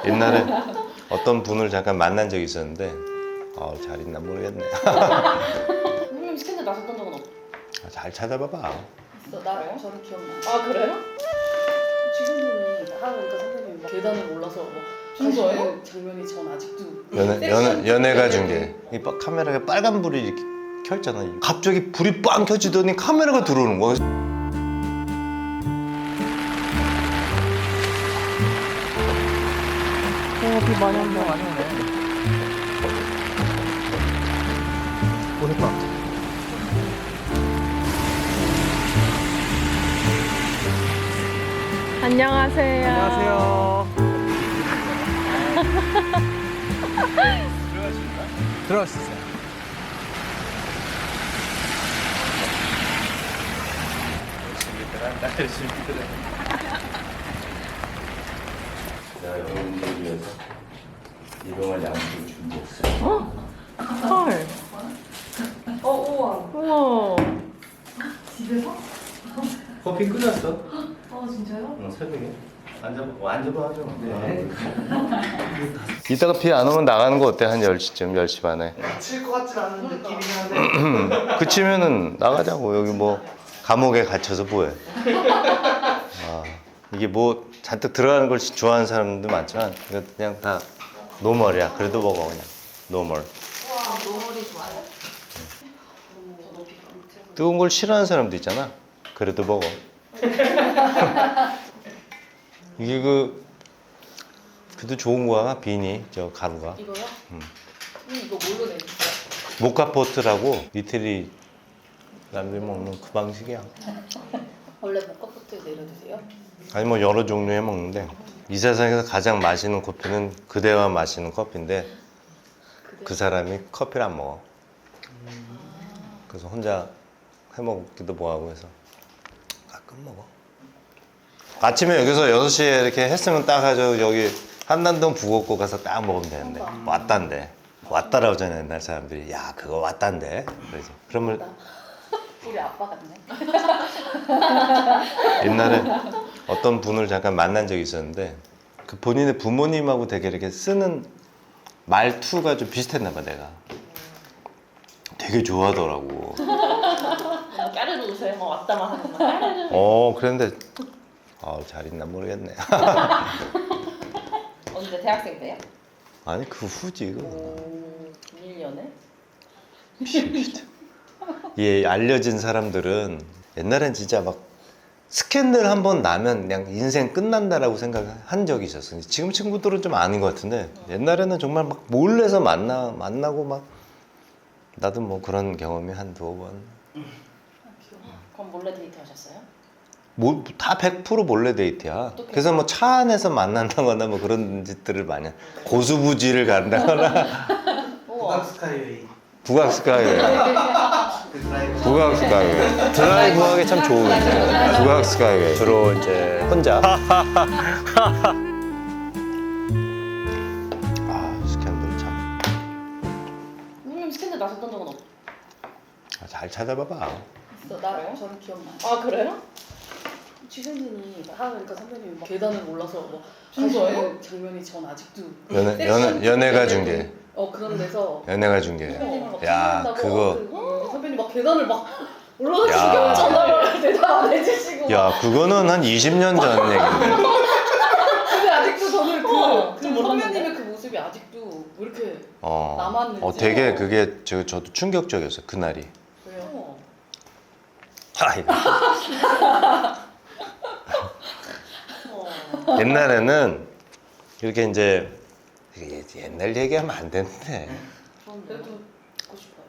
옛날에 어떤 분을 잠깐 만난 적이 있었는데 잘 있나 모르겠네. 선생님 스캔들 나섰던 적은 없어? 잘 찾아봐봐. 나 저는 기억나. 아 그래요? 지금분이 하니까 선생님이 막 계단을 올라서 막 진짜요? 장면이 전 아직도 연애가 중계. 이 카메라에 빨간 불이 이렇게 켜있잖아. 갑자기 불이 빵 켜지더니 카메라가 들어오는 거야. 비 많이 온다. 많이 오네. 오니까. 안녕하세요. 안녕하세요. 들어갈 수 있어요. 제가 여러분들을 위해서 이동할 양식을 준비했어요. 헐. 우와. 우와. 커피 끓였어? 진짜요? 새벽에. 앉아봐 하죠. 네. 이따가 비 안 오면 나가는 거 어때? 한 10시쯤, 10시 반에. 칠 것 같진 않은 느낌이긴 한데. 그치면은 나가자고. 여기 뭐 감옥에 갇혀서 뭐해. 이게 뭐 잔뜩 들어가는 걸 좋아하는 사람도 많지만 그냥 다 노멀이야. 그래도 먹어 그냥. 노멀. 노멀이 좋아요? 뜨거운 걸 싫어하는 사람도 있잖아. 그래도 먹어. 이게 그래도 좋은 거야. 비니 저 가루가. 이거요? 이거 뭘로 내주세요? 모카포트라고 이태리 사람들이 먹는 그 방식이야. 원래 모카포트에 내려주세요? 아니 뭐 여러 종류 해 먹는데 이 세상에서 가장 맛있는 커피는 그대와 마시는 커피인데 그 사람이 커피를 안 먹어. 그래서 혼자 해 먹기도 뭐하고 해서 가끔 먹어. 아침에 여기서 6시에 이렇게 했으면 딱 하죠. 여기 한남동 북옥고 가서 딱 먹으면 되는데 왔단데 왔다라고 하잖아요. 옛날 사람들이 야 그거 왔단데 그러지. 그러면 우리 아빠 같네. 옛날에 어떤 분을 잠깐 만난 적이 있었는데 그 본인의 부모님하고 되게 이렇게 쓰는 말투가 좀 비슷했나 봐. 내가 되게 좋아하더라고. 까르르 웃어요. 막 왔다만 하는 거. 그랬는데 잘 있나 모르겠네. 언제 대학생 때요? 아니 그 후지 이거. 1년에? 예, 알려진 사람들은 옛날엔 진짜 막 스캔들 한 번 나면 그냥 인생 끝난다라고 생각한 적이 있었어요. 지금 친구들은 좀 아닌 것 같은데 옛날에는 정말 막 몰래서 만나고 막 나도 뭐 그런 경험이 한두 번. 그럼 몰래 데이트 하셨어요? 뭐 다 100% 몰래 데이트야. 어떡해. 그래서 뭐 차 안에서 만난다거나 뭐 그런 짓들을 많이 고수부지를 간다거나 우와. 스카이웨이. 북악 스카이웨이. 그 드라이브. 북악 스카이웨이. 드라이브하기 참 좋은 북악 스카이웨이. 주로 이제 혼자. 스캔들 참. 선생님 스캔들 나섰던 적은 없어? 잘 찾아봐봐. 나 저는 기억나. 아 그래요? 지금분이 하니까 선배님이 막 계단을 올라서 막 진짜요? 장면이 전 아직도 연애가 중계. 그런 데서 연애가 중계. 선배님을 막 야, 찾는다고 그거. 선배님 막 계단을 막 올라가서 야. 지금 전화를 대답 안 해주시고 야, 그거는 한 20년 전 얘기인데. 근데 아직도 저는 그 좀 몰랐는데? 선배님의 그 모습이 아직도 왜 이렇게 남았는지. 되게 그게 저도 충격적이었어요. 그날이. 왜요? 옛날에는 이렇게 이제 옛날 얘기하면 안 되는데 그래도 듣고 싶어요.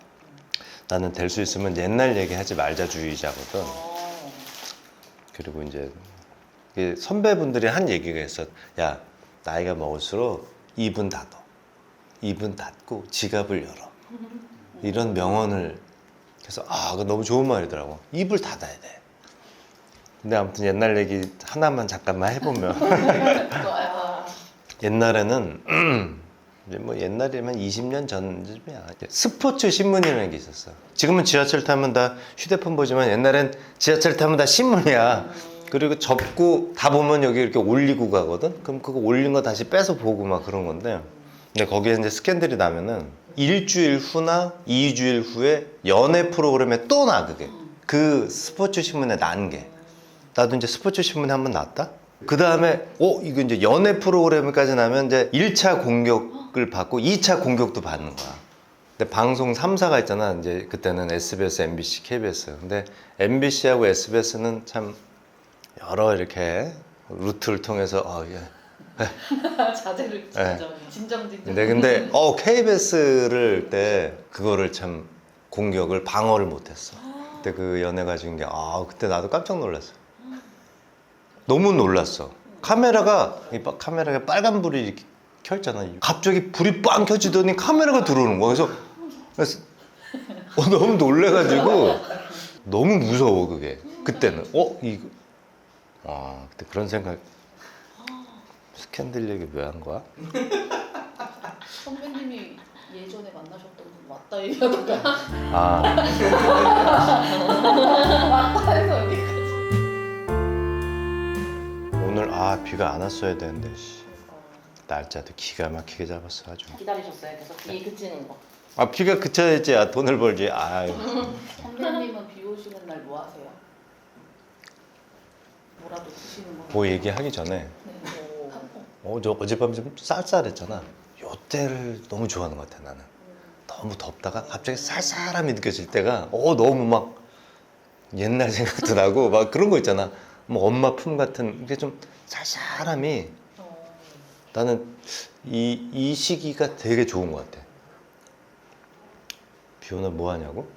나는 될 수 있으면 옛날 얘기하지 말자 주의자거든. 그리고 이제 선배분들이 한 얘기가 있어. 야, 나이가 먹을수록 입은 닫어. 입은 닫고 지갑을 열어. 이런 명언을 해서 그거 너무 좋은 말이더라고. 입을 닫아야 돼. 근데 아무튼 옛날 얘기 하나만 잠깐만 해보면 좋아요. 옛날에는 이제 뭐 옛날이면 20년 전쯤이야. 스포츠 신문이라는 게 있었어. 지금은 지하철 타면 다 휴대폰 보지만 옛날엔 지하철 타면 다 신문이야. 그리고 접고 다 보면 여기 이렇게 올리고 가거든. 그럼 그거 올린 거 다시 빼서 보고 막 그런 건데. 근데 거기에 이제 스캔들이 나면은 일주일 후나 2주일 후에 연애 프로그램에 또 나 그게. 그 스포츠 신문에 난 게. 나도 이제 스포츠 신문에 한번 났다. 그 다음에 이거 이제 연애 프로그램까지 나면 이제 1차 공격을 받고 2차 공격도 받는 거야. 근데 방송 3사가 있잖아. 이제 그때는 SBS, MBC, KBS. 근데 MBC하고 SBS는 참 여러 이렇게 루트를 통해서 자제를 네. 진정. 근데 KBS를 때 그거를 참 공격을 방어를 못했어. 그때 그 연애가 지은 게 그때 나도 깜짝 놀랐어. 너무 놀랐어. 카메라가 빨간 불이 이렇게 켜있잖아. 갑자기 불이 빵 켜지더니 카메라가 들어오는 거야. 그래서 너무 놀래가지고 너무 무서워 그게. 그때는 이거 그때 그런 생각. 스캔들 얘기 왜 한 거야? 선배님이 예전에 만나셨던 분 맞다 얘기하다가 맞다 해서 여기까지. 오늘 비가 안 왔어야 되는데 날짜도 기가 막히게 잡았어 아주. 기다리셨어요? 계속 비 그치는 거. 비가 그쳐야지 돈을 벌지. 선배님은 비 오시는 날 뭐 하세요? 뭐라도 드시는 거? 뭐 얘기하기 전에 저 어젯밤 좀 쌀쌀했잖아. 요때를 너무 좋아하는 것 같아 나는. 너무 덥다가 갑자기 쌀쌀함이 느껴질 때가 너무 막 옛날 생각도 나고 막 그런 거 있잖아. 뭐 엄마 품 같은 게 좀 쌀쌀함이 나는 이 시기가 되게 좋은 것 같아. 비 오면 뭐 하냐고?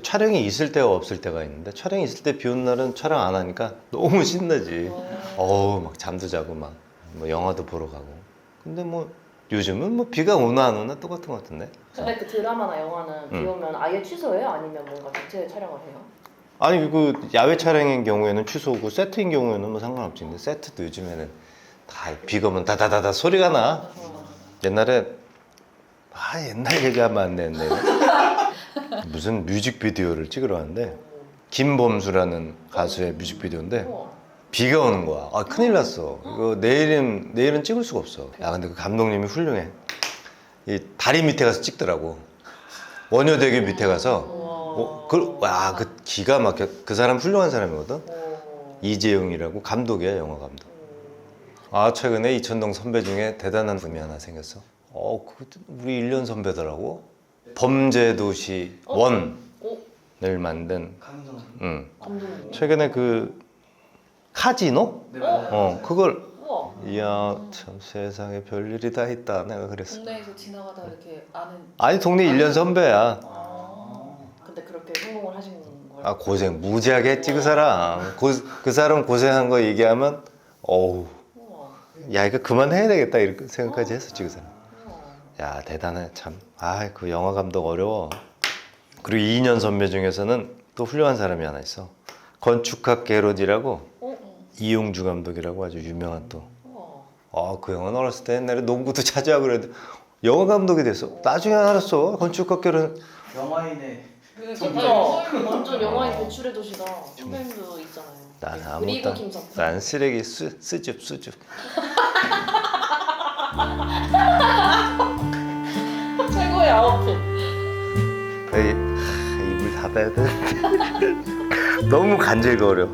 촬영이 있을 때와 없을 때가 있는데 촬영이 있을 때 비 오는 날은 촬영 안 하니까 너무 신나지. 막 잠도 자고 막 뭐 영화도 보러 가고. 근데 뭐 요즘은 뭐 비가 오나 안 오나 똑같은 것 같은데. 근데 그 드라마나 영화는 비 오면 아예 취소해요? 아니면 뭔가 대체 촬영을 해요? 아니 그 야외 촬영인 경우에는 취소고 세트인 경우에는 뭐 상관없지. 근데 세트도 요즘에는 다 비가 오면 다다다다 소리가 나. 옛날에 옛날 얘기하면 안 되는데 무슨 뮤직비디오를 찍으러 왔는데 김범수라는 가수의 뮤직비디오인데 비가 오는 거야. 큰일 났어. 이거 내일은 찍을 수가 없어. 근데 그 감독님이 훌륭해. 이 다리 밑에 가서 찍더라고. 원효대교 밑에 가서. 그 기가 막혀. 그 사람 훌륭한 사람이거든. 이재용이라고 감독이야, 영화 감독. 최근에 이천동 선배 중에 대단한 분이 하나 생겼어. 우리 1년 선배더라고. 범죄도시 1을 만든. 감독님. 최근에 그 카지노? 네, 맞아요. 그걸 우와. 이야 참 세상에 별일이 다 있다 내가 그랬어. 동네에서 지나가다 이렇게 아는. 아니 동네 1년 선배야. 근데 그렇게 성공을 하신 거예요? 고생 무지하게 했지 그 사람. 그 사람 고생한 거 얘기하면 어우 우와. 야 이거 그만해야 되겠다 이렇게 생각까지 했었지 그 사람. 야 대단해 참. 그 영화 감독 어려워. 그리고 2년 선배 중에서는 또 훌륭한 사람이 하나 있어. 건축학 게로디라고 이용주 감독이라고 아주 유명한 또. 그 영화는 어렸을 때 옛날에 농구도 자주 하고 그래도 영화 감독이 됐어. 나중에 알았어. 건축학 게로디. 영화인의 진짜 완전 영화인 배출의 도시다. 선배님도 있잖아요. 난 그리고 아무것도 김석호. 난 쓰레기 수줍. 최고의 아웃풋. 입을 닫아야 돼. 너무 간질거려.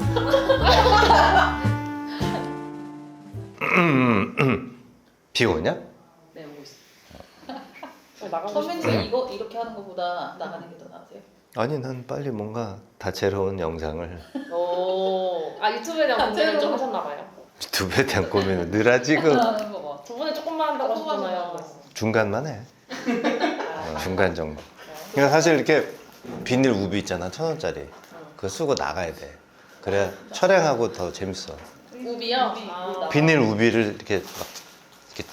비 오냐? 네, 뭐 있어. 나가고 선배님 싶어요. 이거 이렇게 하는 것보다 나가는 게 더 나으세요? 아니 난 빨리 뭔가 다채로운 영상을 유튜브에 대한 고민을 좀 하셨나봐요. 유튜브에 대한 고민을 늘 하지 그 하는 거 봐. 저번에 조금만 한다고 하셨잖아요. 중간만 해. 중간 정도. 그러니까 사실 이렇게 비닐 우비 있잖아 1,000원짜리 그거 쓰고 나가야 돼. 그래야 촬영하고 더 재밌어. 우비요? 비닐 우비를 이렇게 막 이렇게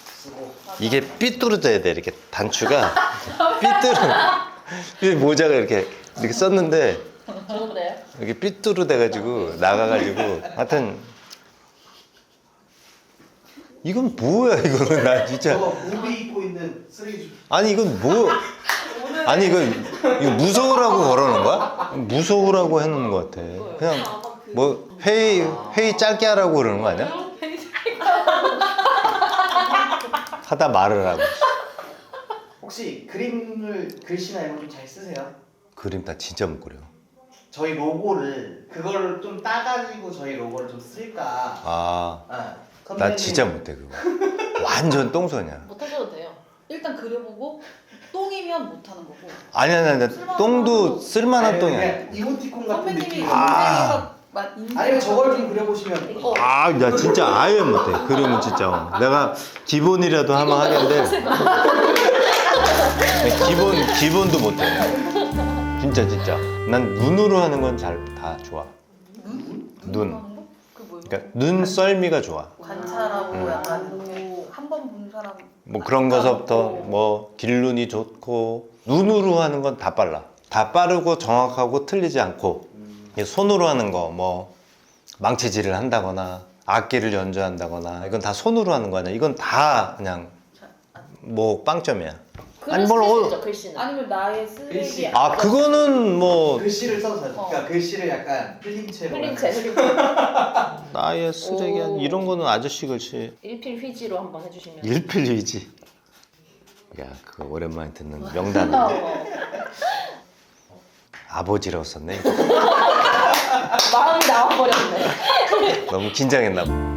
이게 삐뚤어져야 돼. 이렇게 단추가 이 모자가 이렇게 썼는데 좋은데요? 이렇게 삐뚤어 돼가지고 나가가지고 하여튼 이건 뭐야 이거는 나 진짜 우비 입고 있는 쓰레기 아니 이건 뭐 아니 이거 무서우라고 걸어놓은 거야? 무서우라고 해놓은 것 같아. 그냥 뭐 회의 짧게 하라고 그러는 거 아니야? 하다 말을 하고. 혹시 그림을 글씨나 이런 거 좀 잘 쓰세요? 그림 나 진짜 못 그려. 저희 로고를 그걸 좀 따가지고 저희 로고를 좀 쓸까? 아, 아, 나 선배님- 진짜 못해 그거. 완전 똥손이야. 못하셔도 돼요. 일단 그려보고 똥이면 못하는 거고. 아니야, 똥도 쓸만한 아니, 똥이야. 그냥 이모티콘 같은 선배님이 느낌. 인생이가 아니면 저걸 좀 그려보시면 아, 나 진짜 아예 못해. 그림은 진짜. 내가 기본이라도 하면 하겠는데. 기본도 못해. 진짜. 난 눈으로 하는 건 다 좋아. 눈. 그 뭐예요? 그러니까 눈 썰미가 좋아. 관찰하고 약간 이렇게 한 번 본 사람. 뭐 그런 거서부터 뭐 길눈이 좋고 눈으로 하는 건 다 빨라. 다 빠르고 정확하고 틀리지 않고 손으로 하는 거 뭐 망치질을 한다거나 악기를 연주한다거나 이건 다 손으로 하는 거 아니야. 이건 다 그냥 뭐 빵점이야. 아니, 뭘 글씨죠, 글씨는. 아니면 나의 쓰레기. 글씨. 아 그거는 뭐 글씨를 써서 그러니까 글씨를 약간 흘림체로 흘림체. 나의 쓰레기 오. 이런 거는 아저씨 글씨. 일필휘지로 한번 해주시면. 일필이지. 야 그거 오랜만에 듣는 명단. 아버지라고 썼네. 마음이 나와버렸네. 너무 긴장했나 봐.